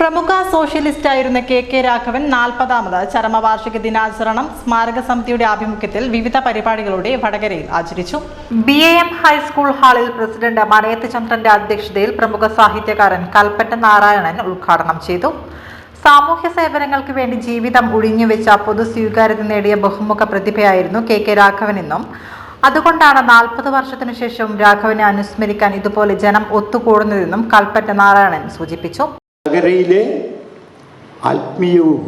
പ്രമുഖ സോഷ്യലിസ്റ്റായിരുന്ന കെ രാഘവൻ 40ാമത് ചരമവാർഷിക ദിനാചരണം സ്മാരക സമിതിയുടെ ആഭിമുഖ്യത്തിൽ വിവിധ പരിപാടികളോടെ വടകരയിൽ ആചരിച്ചു. BAM ഹൈസ്കൂൾ ഹാളിൽ പ്രസിഡന്റ് മനയത്ത് ചന്ദ്രന്റെ അധ്യക്ഷതയിൽ പ്രമുഖ സാഹിത്യകാരൻ കൽപ്പറ്റ നാരായണൻ ഉദ്ഘാടനം ചെയ്തു. സാമൂഹ്യ സേവനങ്ങൾക്ക് വേണ്ടി ജീവിതം ഒഴിഞ്ഞുവെച്ച പൊതു സ്വീകാര്യത നേടിയ ബഹുമുഖ പ്രതിഭയായിരുന്നു കെ രാഘവനെന്നും അതുകൊണ്ടാണ് 40 വർഷത്തിനു ശേഷം രാഘവനെ അനുസ്മരിക്കാൻ ഇതുപോലെ ജനം ഒത്തുകൂടുന്നതെന്നും കൽപ്പറ്റ നാരായണൻ സൂചിപ്പിച്ചു. വടകരയിലെ ആത്മീയവും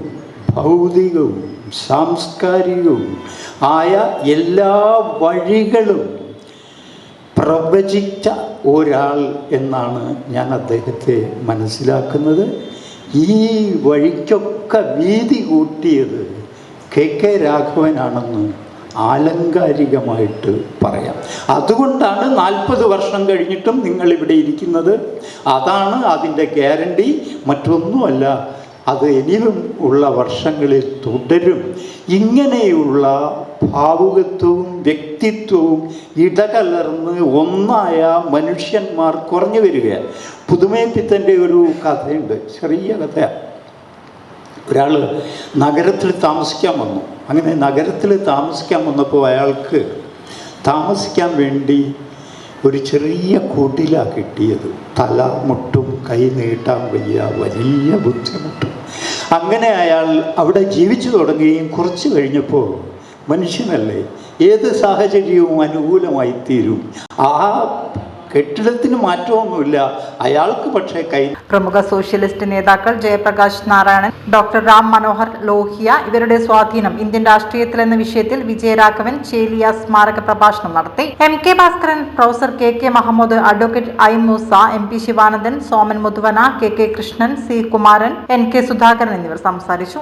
ഭൗതികവും സാംസ്കാരികവും ആയ എല്ലാ വഴികളും പ്രവചിച്ച ഒരാൾ എന്നാണ് ഞാൻ അദ്ദേഹത്തെ മനസ്സിലാക്കുന്നത്. ഈ വഴിക്കൊക്കെ വീതി കൂട്ടിയത് കെ രാഘവനാണെന്ന് ആലങ്കാരികമായിട്ട് പറയാം. അതുകൊണ്ടാണ് 40 വർഷം കഴിഞ്ഞിട്ടും നിങ്ങളിവിടെ ഇരിക്കുന്നത്. അതാണ് അതിൻ്റെ ഗ്യാരണ്ടി, മറ്റൊന്നുമല്ല. അത് ഇനിയും ഉള്ള വർഷങ്ങളിൽ തുടരും. ഇങ്ങനെയുള്ള ഭാവുകത്വവും വ്യക്തിത്വവും ഇടകലർന്ന് ഒന്നായ മനുഷ്യന്മാർ കുറഞ്ഞു വരികയാണ്. പുതുമേപ്പിത്തൻ്റെ ഒരു കഥയുണ്ട്, ചെറിയ കഥയാണ്. ഒരാൾ നഗരത്തിൽ താമസിക്കാൻ വന്നു. അങ്ങനെ നഗരത്തിൽ താമസിക്കാൻ വന്നപ്പോൾ അയാൾക്ക് താമസിക്കാൻ വേണ്ടി ഒരു ചെറിയ കുടിലാണ് കിട്ടിയത്. തല മുട്ടും, കൈ നീട്ടാൻ വയ്യ, വലിയ ബുദ്ധിമുട്ടും. അങ്ങനെ അയാൾ അവിടെ ജീവിച്ചു തുടങ്ങുകയും കുറച്ച് കഴിഞ്ഞപ്പോൾ മനുഷ്യനല്ലേ, ഏത് സാഹചര്യവും അനുകൂലമായി തീരും. ആ കെട്ടിടത്തിന് മാറ്റമൊന്നുമില്ല, അയാൾക്ക് പക്ഷേ പ്രമുഖ സോഷ്യലിസ്റ്റ് നേതാക്കൾ ജയപ്രകാശ് നാരായണൻ, ഡോക്ടർ റാം മനോഹർ ലോഹിയ ഇവരുടെ സ്വാധീനം ഇന്ത്യൻ രാഷ്ട്രീയത്തിൽ എന്ന വിഷയത്തിൽ വിജയരാഘവൻ ചേലിയ സ്മാരക പ്രഭാഷണം നടത്തി. MK Bhaskaran, professor KK Mahammood, advocate I Moosa, MP Sivanandan, Soman Muthuvana, KK Krishnan, C Kumaran, NK Sudhakaran എന്നിവർ സംസാരിച്ചു.